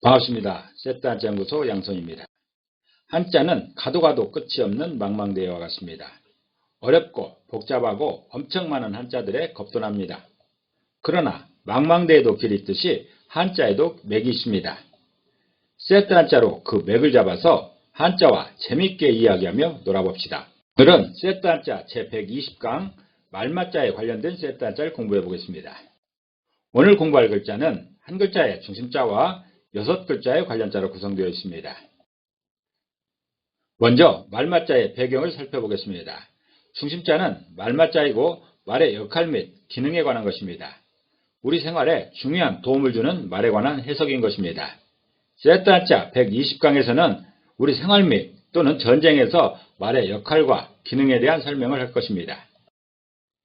반갑습니다. 세트 한자 연구소 양손입니다. 한자는 가도 끝이 없는 망망대해와 같습니다. 어렵고 복잡하고 엄청 많은 한자들에 겁도납니다. 그러나 망망대해도 길이 있듯이 한자에도 맥이 있습니다. 세트 한자로 그 맥을 잡아서 한자와 재밌게 이야기하며 놀아봅시다. 오늘은 세트 한자 제120강 말맞자에 관련된 세트 한자를 공부해 보겠습니다. 오늘 공부할 글자는 한 글자의 중심자와 6글자의 관련자로 구성되어 있습니다. 먼저 말맞자의 배경을 살펴보겠습니다. 중심자는 말맞자이고 말의 역할 및 기능에 관한 것입니다. 우리 생활에 중요한 도움을 주는 말에 관한 해석인 것입니다. 세트 한자 120강에서는 우리 생활 및 또는 전쟁에서 말의 역할과 기능에 대한 설명을 할 것입니다.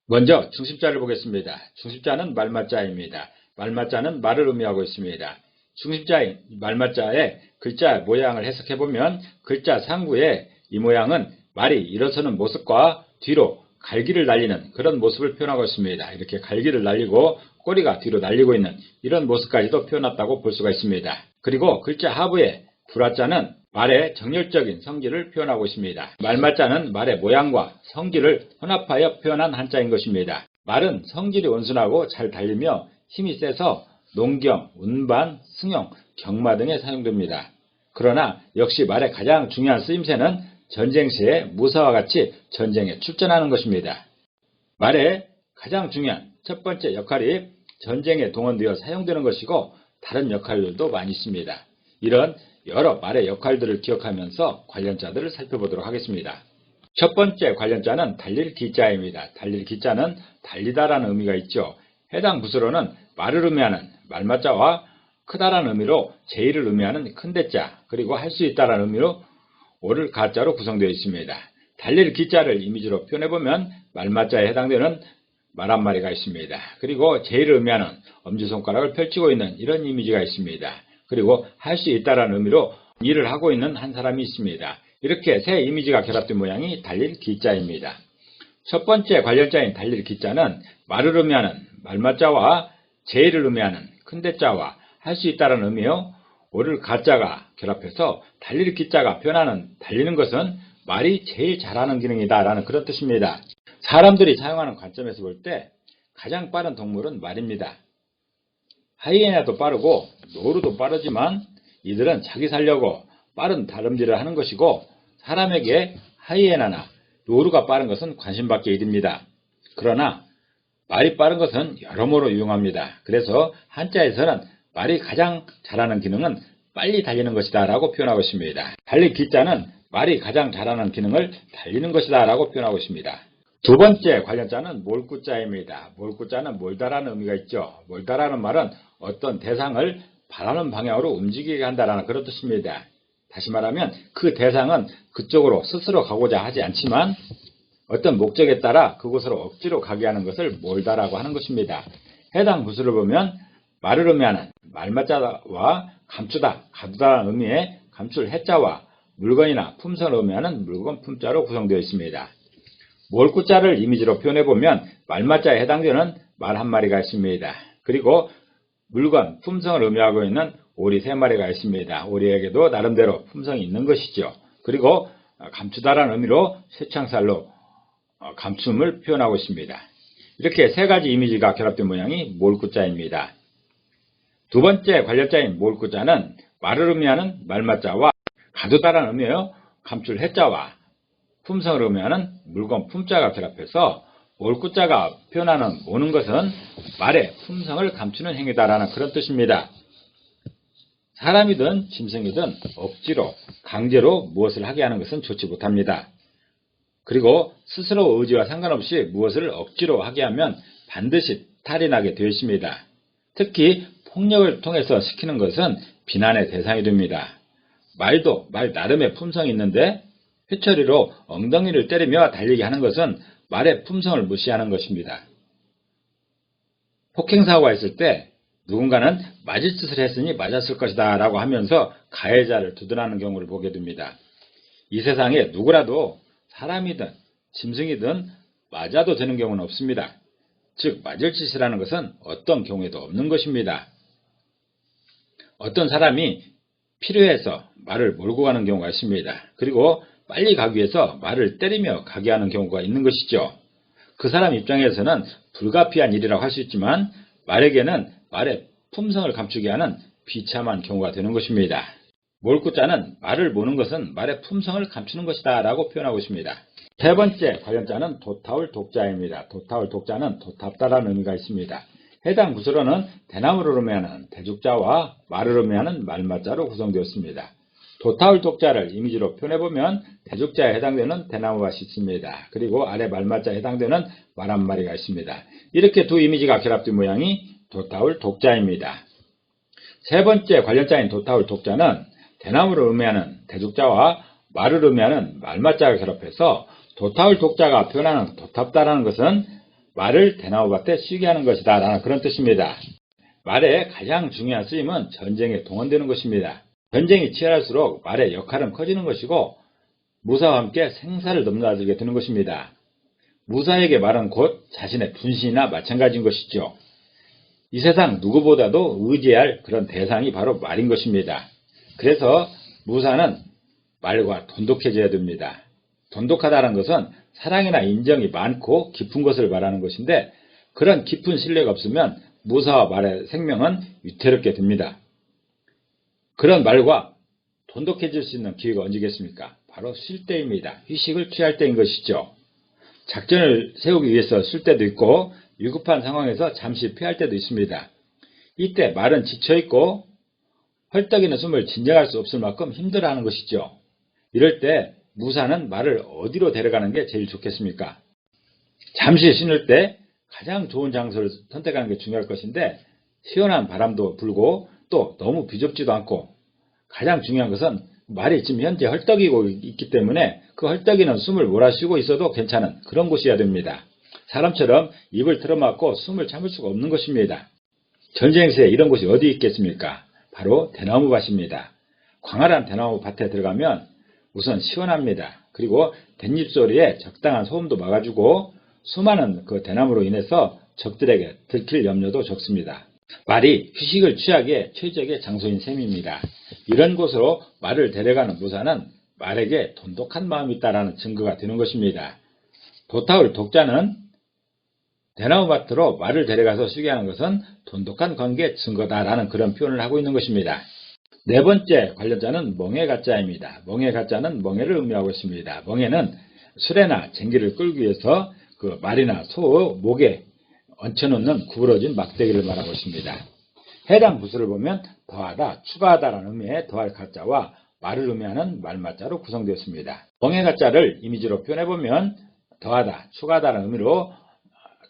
먼저 중심자를 보겠습니다. 중심자는 말맞자입니다. 말맞자는 말을 의미하고 있습니다. 중심자인 말맞자의 글자 모양을 해석해보면 글자 상부에 이 모양은 말이 일어서는 모습과 뒤로 갈기를 날리는 그런 모습을 표현하고 있습니다. 이렇게 갈기를 날리고 꼬리가 뒤로 날리고 있는 이런 모습까지도 표현했다고 볼 수가 있습니다. 그리고 글자 하부에 불화자는 말의 정열적인 성질을 표현하고 있습니다. 말맞자는 말의 모양과 성질을 혼합하여 표현한 한자인 것입니다. 말은 성질이 온순하고 잘 달리며 힘이 세서 농경, 운반, 승용, 경마 등에 사용됩니다. 그러나 역시 말의 가장 중요한 쓰임새는 전쟁 시에 무사와 같이 전쟁에 출전하는 것입니다. 말의 가장 중요한 첫 번째 역할이 전쟁에 동원되어 사용되는 것이고 다른 역할들도 많이 있습니다. 이런 여러 말의 역할들을 기억하면서 관련자들을 살펴보도록 하겠습니다. 첫 번째 관련자는 달릴 기자입니다. 달릴 기자는 달리다라는 의미가 있죠. 해당 부수로는 말을 의미하는 말맞자와 크다라는 의미로 제의를 의미하는 큰대자 그리고 할 수 있다라는 의미로 오를 가자로 구성되어 있습니다. 달릴 기자를 이미지로 표현해보면 말맞자에 해당되는 말 한 마리가 있습니다. 그리고 제의를 의미하는 엄지손가락을 펼치고 있는 이런 이미지가 있습니다. 그리고 할 수 있다라는 의미로 일을 하고 있는 한 사람이 있습니다. 이렇게 세 이미지가 결합된 모양이 달릴 기자입니다. 첫 번째 관련자인 달릴 기자는 말을 의미하는 말맞자와 제의를 의미하는 큰대자와 할 수 있다는 의미요 오를 가자가 결합해서 달릴 기자가 표현하는 달리는 것은 말이 제일 잘하는 기능이다 라는 그런 뜻입니다. 사람들이 사용하는 관점에서 볼 때 가장 빠른 동물은 말입니다. 하이에나도 빠르고 노루도 빠르지만 이들은 자기 살려고 빠른 다름질을 하는 것이고 사람에게 하이에나나 노루가 빠른 것은 관심밖에 이릅니다. 그러나 말이 빠른 것은 여러모로 유용합니다. 그래서 한자에서는 말이 가장 잘하는 기능은 빨리 달리는 것이다 라고 표현하고 있습니다. 달릴 기자는 말이 가장 잘하는 기능을 달리는 것이다 라고 표현하고 있습니다. 두 번째 관련자는 몰구자입니다. 몰구자는 몰다라는 의미가 있죠. 몰다라는 말은 어떤 대상을 바라는 방향으로 움직이게 한다라는 그런 뜻입니다. 다시 말하면 그 대상은 그쪽으로 스스로 가고자 하지 않지만 어떤 목적에 따라 그곳으로 억지로 가게 하는 것을 몰다라고 하는 것입니다. 해당 부수를 보면 말을 의미하는 말맞자와 감추다, 가두다라는 의미의 감출 해자와 물건이나 품성을 의미하는 물건 품자로 구성되어 있습니다. 몰구자를 이미지로 표현해보면 말맞자에 해당되는 말 한 마리가 있습니다. 그리고 물건, 품성을 의미하고 있는 오리 3마리가 있습니다. 오리에게도 나름대로 품성이 있는 것이죠. 그리고 감추다라는 의미로 쇠창살로 감춤을 표현하고 있습니다. 이렇게 세 가지 이미지가 결합된 모양이 몰구자입니다. 두 번째 관련자인 몰구자는 말을 의미하는 말맞자와 가두다라는 의미의 감출 해자와 품성을 의미하는 물건 품자가 결합해서 몰구자가 표현하는 오는 것은 말의 품성을 감추는 행위다라는 그런 뜻입니다. 사람이든 짐승이든 억지로 강제로 무엇을 하게 하는 것은 좋지 못합니다. 그리고 스스로 의지와 상관없이 무엇을 억지로 하게 하면 반드시 탈이 나게 되어 있습니다. 특히 폭력을 통해서 시키는 것은 비난의 대상이 됩니다. 말도 말 나름의 품성이 있는데 회초리로 엉덩이를 때리며 달리게 하는 것은 말의 품성을 무시하는 것입니다. 폭행사고가 있을 때 누군가는 맞을 짓을 했으니 맞았을 것이다 라고 하면서 가해자를 두둔하는 경우를 보게 됩니다. 이 세상에 누구라도 사람이든 짐승이든 맞아도 되는 경우는 없습니다. 즉 맞을 짓이라는 것은 어떤 경우에도 없는 것입니다. 어떤 사람이 필요해서 말을 몰고 가는 경우가 있습니다. 그리고 빨리 가기 위해서 말을 때리며 가게 하는 경우가 있는 것이죠. 그 사람 입장에서는 불가피한 일이라고 할 수 있지만 말에게는 말의 품성을 감추게 하는 비참한 경우가 되는 것입니다. 몰고 자는 말을 모는 것은 말의 품성을 감추는 것이다 라고 표현하고 있습니다. 세 번째 관련자는 도타울 독자입니다. 도타울 독자는 도탑다라는 의미가 있습니다. 해당 구슬어는 대나무를 의미하는 대죽자와 말을 의미하는 말맞자로 구성되었습니다. 도타울 독자를 이미지로 표현해보면 대죽자에 해당되는 대나무가 있습니다. 그리고 아래 말맞자에 해당되는 말 한 마리가 있습니다. 이렇게 두 이미지가 결합된 모양이 도타울 독자입니다. 세 번째 관련자인 도타울 독자는 대나무를 의미하는 대죽자와 말을 의미하는 말맞자가 결합해서 도타울 독자가 표현하는 도탑다라는 것은 말을 대나무밭에 쉬게 하는 것이다 라는 그런 뜻입니다. 말의 가장 중요한 쓰임은 전쟁에 동원되는 것입니다. 전쟁이 치열할수록 말의 역할은 커지는 것이고 무사와 함께 생사를 넘나들게 되는 것입니다. 무사에게 말은 곧 자신의 분신이나 마찬가지인 것이죠. 이 세상 누구보다도 의지해야 할 그런 대상이 바로 말인 것입니다. 그래서 무사는 말과 돈독해져야 됩니다. 돈독하다는 것은 사랑이나 인정이 많고 깊은 것을 말하는 것인데 그런 깊은 신뢰가 없으면 무사와 말의 생명은 위태롭게 됩니다. 그런 말과 돈독해질 수 있는 기회가 언제겠습니까? 바로 쉴 때입니다. 휴식을 취할 때인 것이죠. 작전을 세우기 위해서 쉴 때도 있고 위급한 상황에서 잠시 피할 때도 있습니다. 이때 말은 지쳐있고 헐떡이는 숨을 진정할 수 없을 만큼 힘들어하는 것이죠. 이럴 때 무사는 말을 어디로 데려가는 게 제일 좋겠습니까? 잠시 쉬는 때 가장 좋은 장소를 선택하는 게 중요할 것인데 시원한 바람도 불고 또 너무 비좁지도 않고 가장 중요한 것은 말이 지금 현재 헐떡이고 있기 때문에 그 헐떡이는 숨을 몰아쉬고 있어도 괜찮은 그런 곳이어야 됩니다. 사람처럼 입을 틀어막고 숨을 참을 수가 없는 것입니다. 전쟁터에 이런 곳이 어디 있겠습니까? 바로 대나무밭입니다. 광활한 대나무 밭에 들어가면 우선 시원합니다. 그리고 댄잎 소리에 적당한 소음도 막아주고 수많은 그 대나무로 인해서 적들에게 들킬 염려도 적습니다. 말이 휴식을 취하기에 최적의 장소인 셈입니다. 이런 곳으로 말을 데려가는 무사는 말에게 돈독한 마음이 있다는 증거가 되는 것입니다. 도타울 독자는 대나무밭으로 말을 데려가서 쉬게 하는 것은 돈독한 관계의 증거다라는 그런 표현을 하고 있는 것입니다. 네 번째 관련자는 멍에가짜입니다. 멍에가짜는 멍에를 의미하고 있습니다. 멍에는 수레나 쟁기를 끌기 위해서 그 말이나 소의 목에 얹혀놓는 구부러진 막대기를 말하고 있습니다. 해당 부수를 보면 더하다, 추가하다라는 의미의 더할 가짜와 말을 의미하는 말맞자로 구성되었습니다. 멍에가짜를 이미지로 표현해보면 더하다, 추가하다라는 의미로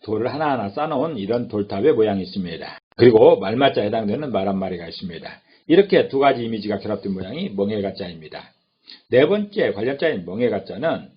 돌을 하나하나 쌓아놓은 이런 돌탑의 모양이 있습니다. 그리고 말맞자에 해당되는 말 한 마리가 있습니다. 이렇게 두 가지 이미지가 결합된 모양이 멍에가짜입니다. 네 번째 관련자인 멍에가짜는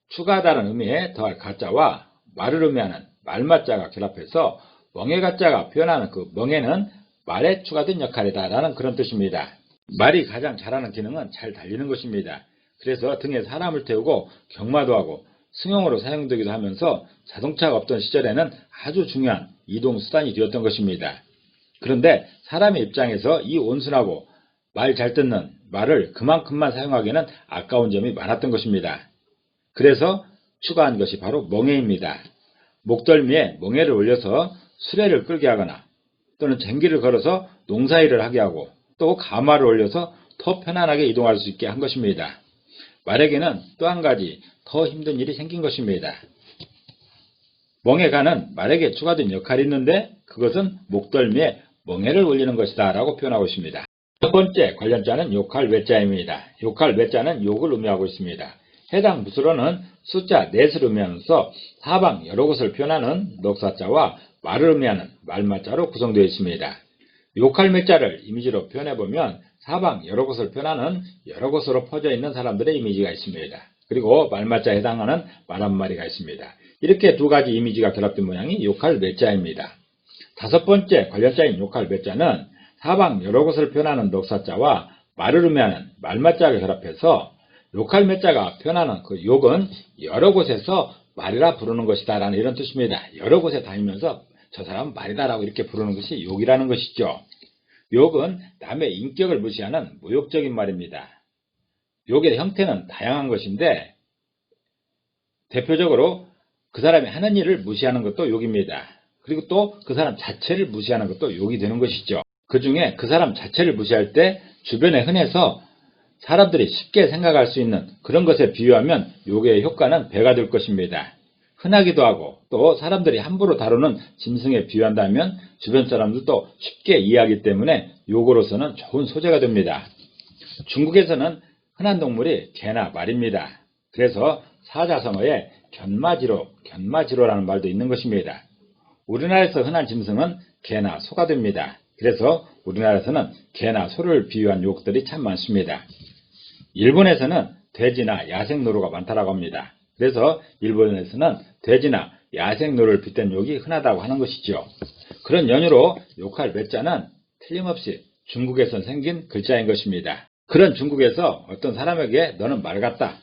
추가하다는 의미의 더할 가짜와 말을 의미하는 말맞자가 결합해서 멍에가짜가 표현하는 그 멍에는 말에 추가된 역할이다라는 그런 뜻입니다. 말이 가장 잘하는 기능은 잘 달리는 것입니다. 그래서 등에 사람을 태우고 경마도 하고 승용으로 사용되기도 하면서 자동차가 없던 시절에는 아주 중요한 이동수단이 되었던 것입니다. 그런데 사람의 입장에서 이 온순하고 말 잘 듣는 말을 그만큼만 사용하기에는 아까운 점이 많았던 것입니다. 그래서 추가한 것이 바로 멍에입니다. 목덜미에 멍에를 올려서 수레를 끌게 하거나 또는 쟁기를 걸어서 농사일을 하게 하고 또 가마를 올려서 더 편안하게 이동할 수 있게 한 것입니다. 말에게는 또 한 가지 더 힘든 일이 생긴 것입니다. 멍에가는 말에게 추가된 역할이 있는데 그것은 목덜미에 멍에를 올리는 것이다 라고 표현하고 있습니다. 첫 번째 관련자는 욕할 외자입니다. 욕할 외자는 욕을 의미하고 있습니다. 해당 부수로는 숫자 넷을 의미하면서 사방 여러 곳을 표현하는 넉사자와 말을 의미하는 말맞자로 구성되어 있습니다. 욕할 외자를 이미지로 표현해보면 사방 여러 곳을 표현하는 여러 곳으로 퍼져 있는 사람들의 이미지가 있습니다. 그리고 말맞자에 해당하는 말 한 마리가 있습니다. 이렇게 두 가지 이미지가 결합된 모양이 욕할 외자입니다. 다섯 번째 관련자인 욕할 외자는 사방 여러 곳을 표현하는 넉사자와 말을 의미하는 말맞자가 결합해서 욕할 외자가 표현하는 그 욕은 여러 곳에서 말이라 부르는 것이다 라는 이런 뜻입니다. 여러 곳에 다니면서 저 사람은 말이다 라고 이렇게 부르는 것이 욕이라는 것이죠. 욕은 남의 인격을 무시하는 모욕적인 말입니다. 욕의 형태는 다양한 것인데 대표적으로 그 사람이 하는 일을 무시하는 것도 욕입니다. 그리고 또 그 사람 자체를 무시하는 것도 욕이 되는 것이죠. 그 중에 그 사람 자체를 무시할 때 주변에 흔해서 사람들이 쉽게 생각할 수 있는 그런 것에 비유하면 욕의 효과는 배가 될 것입니다. 흔하기도 하고 또 사람들이 함부로 다루는 짐승에 비유한다면 주변 사람들도 쉽게 이해하기 때문에 욕으로서는 좋은 소재가 됩니다. 중국에서는 흔한 동물이 개나 말입니다. 그래서 사자성어에 견마지로라는 말도 있는 것입니다. 우리나라에서 흔한 짐승은 개나 소가 됩니다. 그래서 우리나라에서는 개나 소를 비유한 욕들이 참 많습니다. 일본에서는 돼지나 야생노루가 많다고 합니다. 그래서 일본에서는 돼지나 야생노루를 빗댄 욕이 흔하다고 하는 것이죠. 그런 연유로 욕할 매자는 틀림없이 중국에서 생긴 글자인 것입니다. 그런 중국에서 어떤 사람에게 너는 말 같다,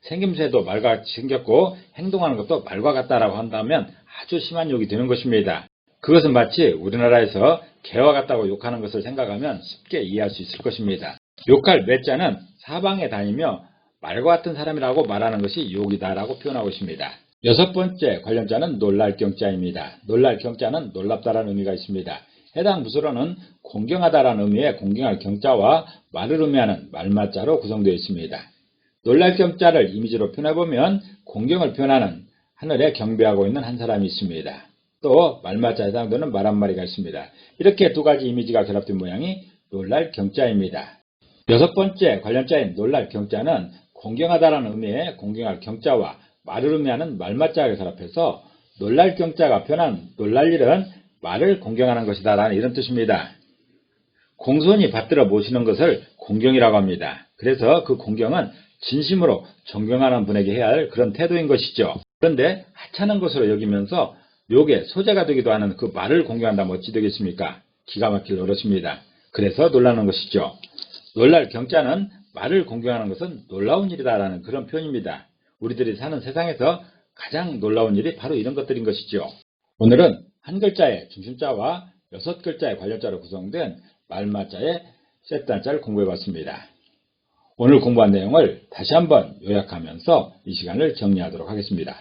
생김새도 말같이 생겼고 행동하는 것도 말과 같다라고 한다면 아주 심한 욕이 되는 것입니다. 그것은 마치 우리나라에서 개와 같다고 욕하는 것을 생각하면 쉽게 이해할 수 있을 것입니다. 욕할 매자는 사방에 다니며 말과 같은 사람이라고 말하는 것이 욕이다라고 표현하고 있습니다. 여섯 번째 관련자는 놀랄 경자입니다. 놀랄 경자는 놀랍다라는 의미가 있습니다. 해당 부서로는 공경하다라는 의미의 공경할 경자와 말을 의미하는 말마자로 구성되어 있습니다. 놀랄 경자를 이미지로 표현해보면 공경을 표현하는 하늘에 경배하고 있는 한 사람이 있습니다. 또 말마자에 해당되는 말 한 마리가 있습니다. 이렇게 두 가지 이미지가 결합된 모양이 놀랄 경자입니다. 여섯 번째 관련자인 놀랄 경자는 공경하다라는 의미의 공경할 경자와 말을 의미하는 말마자가 결합해서 놀랄 경자가 표현한 놀랄 일은 말을 공경하는 것이다 라는 이런 뜻입니다. 공손히 받들어 모시는 것을 공경이라고 합니다. 그래서 그 공경은 진심으로 존경하는 분에게 해야 할 그런 태도인 것이죠. 그런데 하찮은 것으로 여기면서 욕의 소재가 되기도 하는 그 말을 공경한다면 어찌 되겠습니까? 기가 막힐 노릇입니다. 그래서 놀라는 것이죠. 놀랄 경자는 말을 공경하는 것은 놀라운 일이다라는 그런 표현입니다. 우리들이 사는 세상에서 가장 놀라운 일이 바로 이런 것들인 것이죠. 오늘은 한 글자의 중심자와 여섯 글자의 관련자로 구성된 말마자의 세트한자를 공부해봤습니다. 오늘 공부한 내용을 다시 한번 요약하면서 이 시간을 정리하도록 하겠습니다.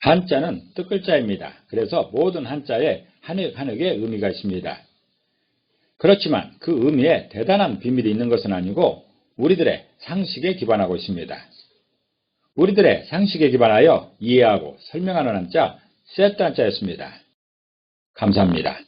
한자는 뜻글자입니다. 그래서 모든 한자에 한획의 의미가 있습니다. 그렇지만 그 의미에 대단한 비밀이 있는 것은 아니고 우리들의 상식에 기반하고 있습니다. 우리들의 상식에 기반하여 이해하고 설명하는 한자 세트 한자였습니다. 감사합니다.